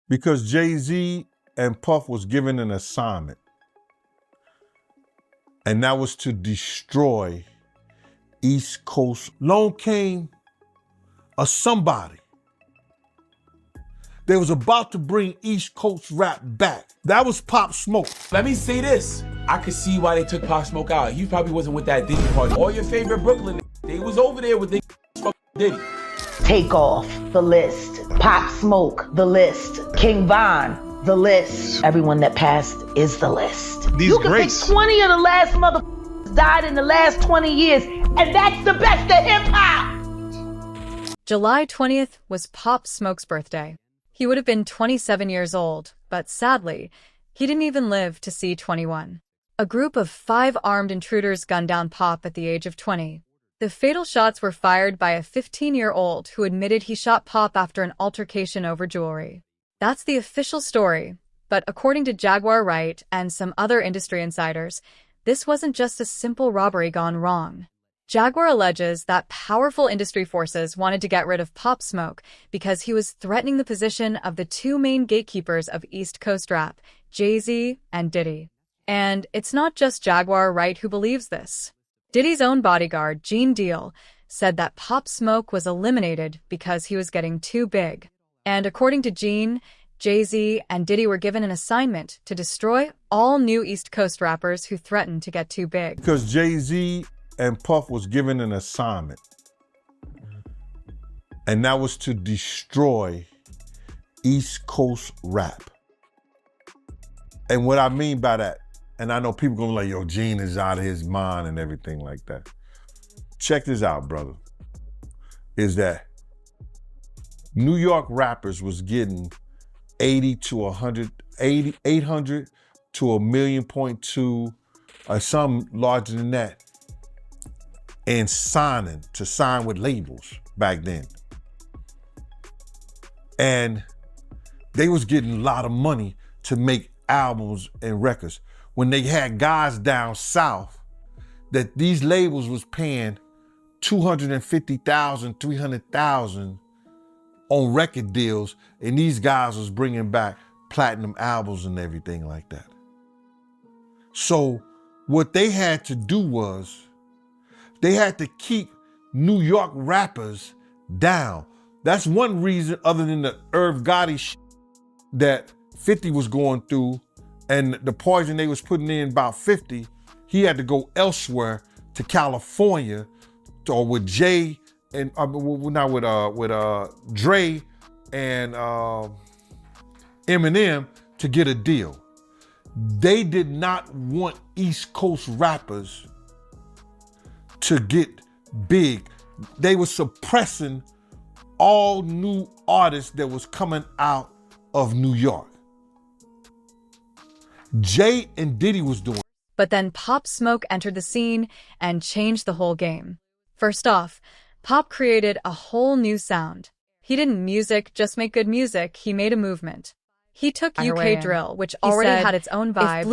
Because Jay-Z and Puff was given an assignment. And that was to destroy East Coast. Long came a somebody. They was about to bring East Coast rap back. That was Pop Smoke. Let me say this. I could see why they took Pop Smoke out. He probably wasn't with that Diddy party. All your favorite Brooklyn, they was over there with Diddy. Takeoff, the list. Pop Smoke, the list. King Von, the list. Everyone that passed is the list. You can pick 20 of the last motherfuckers died in the last 20 years, and that's the best of hip-hop. July 20th was Pop Smoke's birthday. He would have been 27 years old, but sadly, he didn't even live to see 21. A group of 5 armed intruders gunned down Pop at the age of 20. The fatal shots were fired by a 15-year-old who admitted he shot Pop after an altercation over jewelry. That's the official story, but according to Jaguar Wright and some other industry insiders, this wasn't just a simple robbery gone wrong. Jaguar alleges that powerful industry forces wanted to get rid of Pop Smoke because he was threatening the position of the 2 main gatekeepers of East Coast rap, Jay-Z and Diddy. And it's not just Jaguar Wright who believes this. Diddy's own bodyguard, Gene Deal, said that Pop Smoke was eliminated because he was getting too big. And according to Gene, Jay-Z and Diddy were given an assignment to destroy all new East Coast rappers who threatened to get too big. Because Jay-Z and Puff was given an assignment. And that was to destroy East Coast rap. And what I mean by that, and I know people gonna be like, yo, Gene is out of his mind and everything like that. Check this out, brother. Is that New York rappers was getting 800 to 1.2 million, or some larger than that, and to sign with labels back then. And they was getting a lot of money to make albums and records. When they had guys down south that these labels was paying $250,000, $300,000 on record deals, and these guys was bringing back platinum albums and everything like that. So what they had to do was they had to keep New York rappers down. That's one reason, other than the Irv Gotti shit that 50 was going through and the poison they was putting in about 50, he had to go elsewhere to California or with Jay and not with Dre and Eminem to get a deal. They did not want East Coast rappers to get big. They were suppressing all new artists that was coming out of New York. Jay and Diddy was doing. But then Pop Smoke entered the scene and changed the whole game. First off, Pop created a whole new sound. He didn't just make good music, he made a movement. He took UK drill, which already had its own vibe,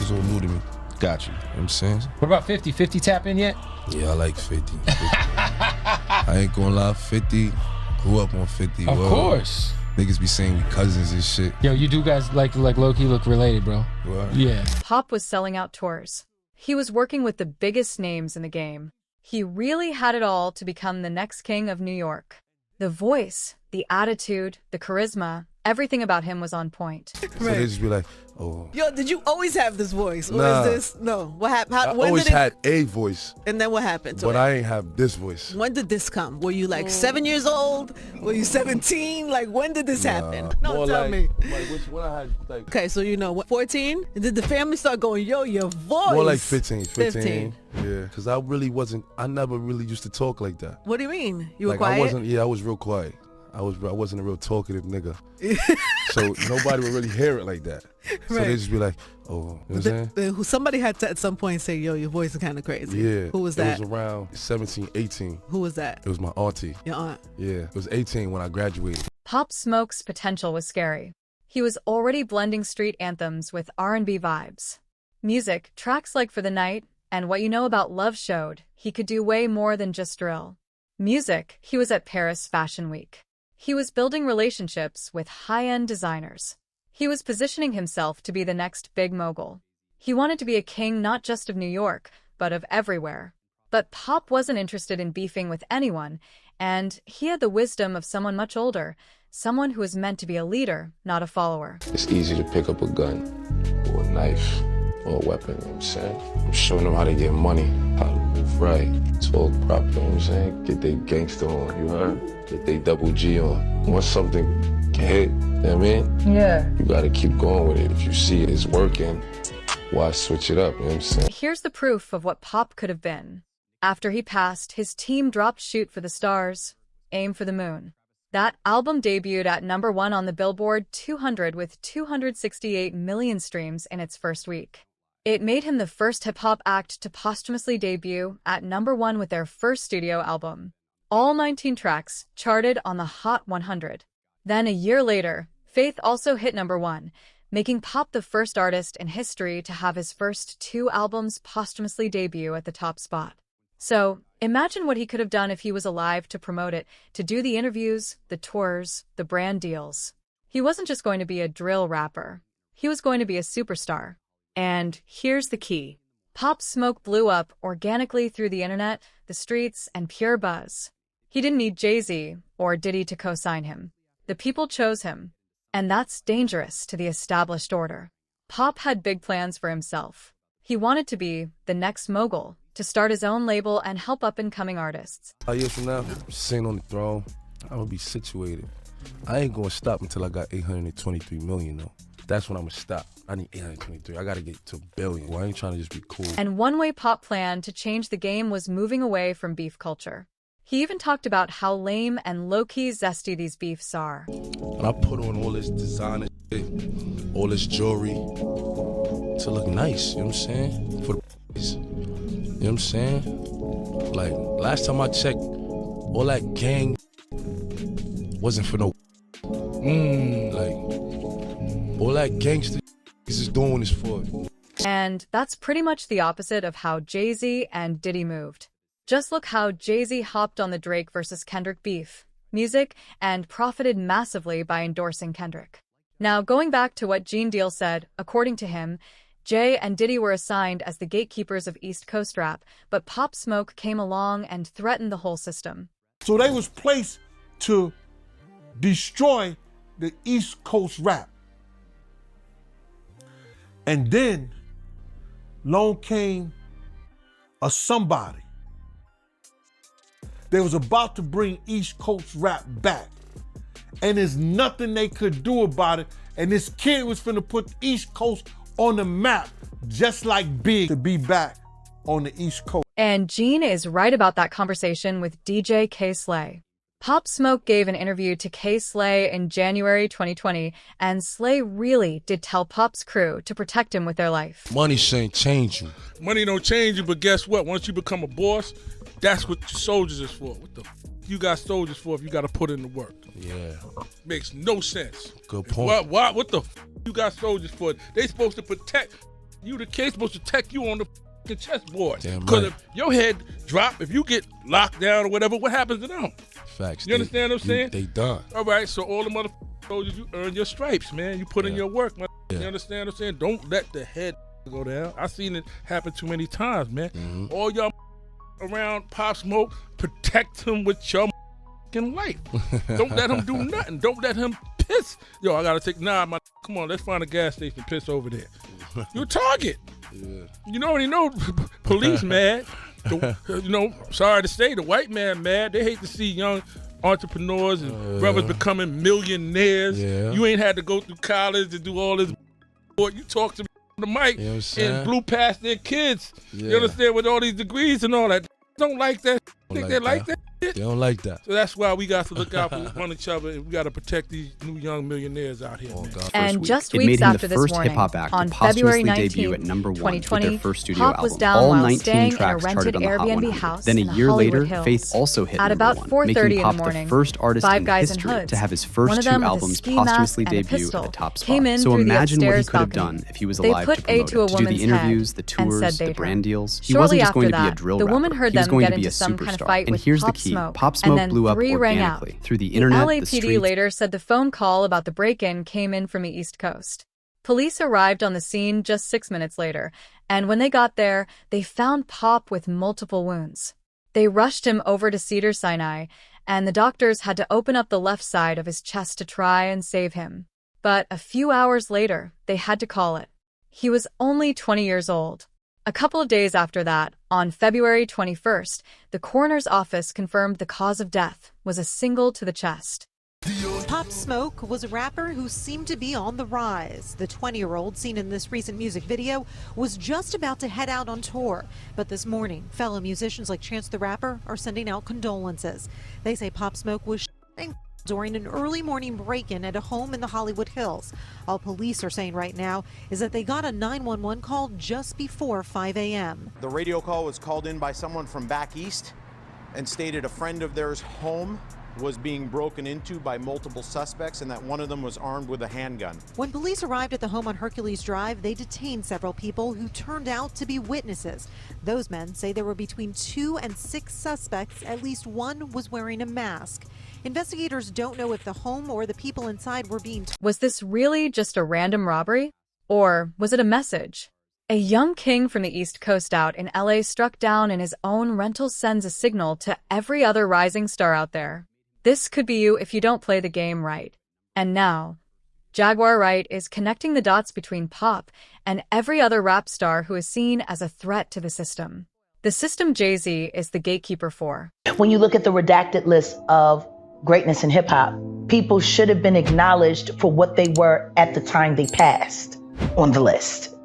It's all new to me. Got you. You know what I'm saying? What about 50? 50 tap in yet? Yeah, I like 50. I ain't gonna lie, 50. Grew up on 50. Of course. Niggas be saying we cousins and shit. Yo, you do guys like low-key look related, bro. What? Yeah. Pop was selling out tours. He was working with the biggest names in the game. He really had it all to become the next king of New York. The voice, the attitude, the charisma, everything about him was on point. Right. So they just be like, oh. Yo, did you always have this voice? Or Nah. is this, no. What happened? I always had a voice, And then what happened to but it? I ain't have this voice. When did this come? Were you like 7 years old? Were you 17? Like, when did this happen? No, More tell like, me. Like, when I had, like, Okay, so you know, what, 14? And did the family start going, yo, your voice? more like 15. 15. Yeah, because I never really used to talk like that. What do you mean? You were Like, quiet? I was real quiet. I wasn't a real talkative nigga. So nobody would really hear it like that. So Right. they just be like, oh, you know what I'm saying? Somebody had to at some point say, yo, your voice is kind of crazy. Yeah. Who was that? It was around 17, 18. Who was that? It was my auntie. Your aunt. Yeah. It was 18 when I graduated. Pop Smoke's potential was scary. He was already blending street anthems with R&B vibes. Music, tracks like For the Night, and What You Know About Love showed he could do way more than just drill. Music, he was at Paris Fashion Week. He was building relationships with high-end designers. He was positioning himself to be the next big mogul. He wanted to be a king not just of New York, but of everywhere. But Pop wasn't interested in beefing with anyone, and he had the wisdom of someone much older, someone who was meant to be a leader, not a follower. It's easy to pick up a gun or a knife or a weapon, you know what I'm saying? I'm showing them how to get money, how to move right, talk proper, you know what I'm saying? Get they gangster on, you heard? Get they double G on. Once something get hit, you know what I mean? Yeah. You gotta keep going with it. If you see it's working, why switch it up, you know what I'm saying? Here's the proof of what Pop could have been. After he passed, his team dropped Shoot for the Stars, Aim for the Moon. That album debuted at #1 on the Billboard 200 with 268 million streams in its first week. It made him the first hip-hop act to posthumously debut at #1 with their first studio album. All 19 tracks charted on the Hot 100. Then a year later, Faith also hit #1, making Pop the first artist in history to have his first 2 albums posthumously debut at the top spot. So, imagine what he could have done if he was alive to promote it, to do the interviews, the tours, the brand deals. He wasn't just going to be a drill rapper. He was going to be a superstar. And here's the key. Pop Smoke blew up organically through the internet, the streets, and pure buzz. He didn't need Jay-Z or Diddy to co-sign him. The people chose him. And that's dangerous to the established order. Pop had big plans for himself. He wanted to be the next mogul, to start his own label and help up-and-coming artists. 5 years from now, sitting on the throne, I'm gonna be situated. I ain't gonna stop until I got 823 million though. That's when I'm gonna stop. I need 823. I gotta get to a billion. Well, I ain't trying to just be cool. And one way Pop planned to change the game was moving away from beef culture. He even talked about how lame and low-key zesty these beefs are. And I put on all this designer shit, all this jewelry to look nice, you know what I'm saying? For the you know what I'm saying? Like, last time I checked, all that gang wasn't for no like, all that gangster is doing is for. And that's pretty much the opposite of how Jay-Z and Diddy moved. Just look how Jay-Z hopped on the Drake versus Kendrick beef, music, and profited massively by endorsing Kendrick. Now, going back to what Gene Deal said, according to him, Jay and Diddy were assigned as the gatekeepers of East Coast rap, but Pop Smoke came along and threatened the whole system. So they was placed to destroy the East Coast rap. And then along came a somebody. They was about to bring East Coast rap back. And there's nothing they could do about it. And this kid was finna put East Coast on the map, just like Big, to be back on the East Coast. And Gene is right about that conversation with DJ K-Slay. Pop Smoke gave an interview to K-Slay in January 2020, and Slay really did tell Pop's crew to protect him with their life. Money shouldn't change you. Money don't change you, but guess what? Once you become a boss, that's what soldiers is for. What the you got soldiers for if you got to put in the work? Yeah. Makes no sense. Good point. What the you got soldiers for? They supposed to protect you. The case supposed to protect you on the chessboard. Damn Because right. if your head drop, if you get locked down or whatever, what happens to them? Facts. You understand what I'm saying? They done. All right, so all the soldiers, you earn your stripes, man. You put in your work, man. You understand what I'm saying? Don't let the head go down. I've seen it happen too many times, man. All y'all around Pop Smoke, protect him with your life. Don't let him do nothing. Don't let him piss. Yo, I gotta take, come on, let's find a gas station, piss over there. You're a target. You already know police mad. Sorry to say, the white man mad. They hate to see young entrepreneurs and brothers becoming millionaires. You ain't had to go through college to do all this. You talk to me on the mic and blew past their kids. You understand, with all these degrees and all that. Don't like that. Think they like that? They don't like that. So that's why we got to look out for one each other, and we got to protect these new young millionaires out here. And just weeks after this warning, on February 19, 2020, Pop was down while staying in a rented Airbnb house then a in the year Hollywood later, Hills. Faith also hit At about 4:30 making in Pop the morning, the first artist five in guys in history hoods, to have his one first of two them with a albums ski mask posthumously and a debut pistol, at the top came spot. in So through the imagine what he upstairs could have balcony. done if he was They alive put to promote to a it, to do the woman's interviews, head the and tours, said the they'd brand her. deals. He Shortly wasn't just after going to be a that, drill the rapper. woman heard He was them going get to be into a some kind of superstar. fight And with here's the Pop key. Smoke, Pop and Smoke then blew up 3 rang out. organically through the The internet, the LAPD streets. later said the phone call about the break-in came in from the East Coast. Police arrived on the scene just 6 minutes later, and when they got there, they found Pop with multiple wounds. They rushed him over to Cedars-Sinai, and the doctors had to open up the left side of his chest to try and save him. But a few hours later, they had to call it. He was only 20 years old. A couple of days after that, on February 21st, the coroner's office confirmed the cause of death was a single to the chest. Pop Smoke was a rapper who seemed to be on the rise. The 20-year-old seen in this recent music video was just about to head out on tour. But this morning, fellow musicians like Chance the Rapper are sending out condolences. They say Pop Smoke was shot during an early morning break-in at a home in the Hollywood Hills. All police are saying right now is that they got a 911 call just before 5 a.m. The radio call was called in by someone from back east and stated a friend of theirs' home was being broken into by multiple suspects and that one of them was armed with a handgun. When police arrived at the home on Hercules Drive, they detained several people who turned out to be witnesses. Those men say there were between 2 and 6 suspects. At least one was wearing a mask. Investigators don't know if the home or the people inside were being Was this really just a random robbery? Or was it a message? A young king from the East Coast out in LA struck down and his own rental sends a signal to every other rising star out there. This could be you if you don't play the game right. And now, Jaguar Wright is connecting the dots between Pop and every other rap star who is seen as a threat to the system. The system Jay-Z is the gatekeeper for. When you look at the redacted list of greatness in hip hop, people should have been acknowledged for what they were at the time they passed on the list.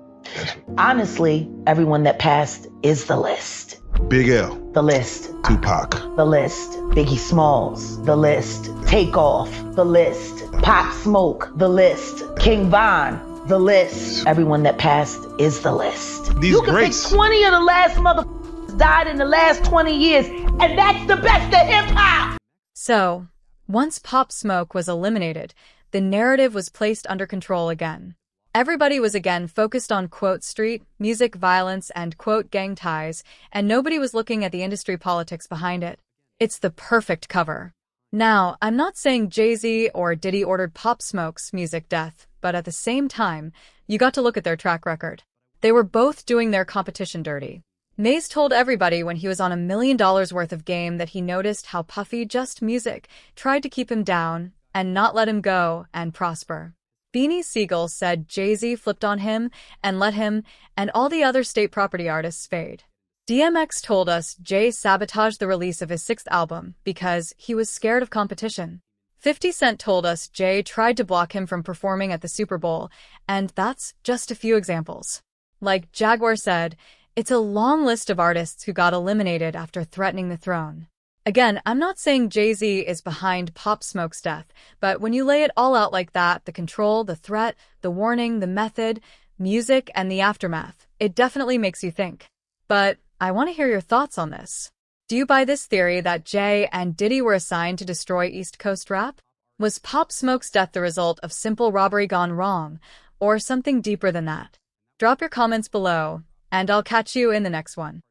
Honestly, everyone that passed is the list. Big L. The list. Tupac. The list. Biggie Smalls. The list. Takeoff. The list. Pop Smoke. The list. King Von. The list. Everyone that passed is the list. These you can greats. pick 20 of the last motherfuckers died in the last 20 years, and that's the best of hip hop. So, once Pop Smoke was eliminated, the narrative was placed under control again. Everybody was again focused on, quote, street, music, violence, and, quote, gang ties, and nobody was looking at the industry politics behind it. It's the perfect cover. Now, I'm not saying Jay-Z or Diddy ordered Pop Smoke's music death, but at the same time, you got to look at their track record. They were both doing their competition dirty. Maze told everybody when he was on $1 million worth of game that he noticed how Puffy Just Music tried to keep him down and not let him go and prosper. Beanie Siegel said Jay-Z flipped on him and let him and all the other state property artists fade. DMX told us Jay sabotaged the release of his 6th album because he was scared of competition. 50 Cent told us Jay tried to block him from performing at the Super Bowl, and that's just a few examples. Like Jaguar said, it's a long list of artists who got eliminated after threatening the throne. Again, I'm not saying Jay-Z is behind Pop Smoke's death, but when you lay it all out like that, the control, the threat, the warning, the method, music, and the aftermath, it definitely makes you think. But I want to hear your thoughts on this. Do you buy this theory that Jay and Diddy were assigned to destroy East Coast rap? Was Pop Smoke's death the result of simple robbery gone wrong, or something deeper than that? Drop your comments below, and I'll catch you in the next one.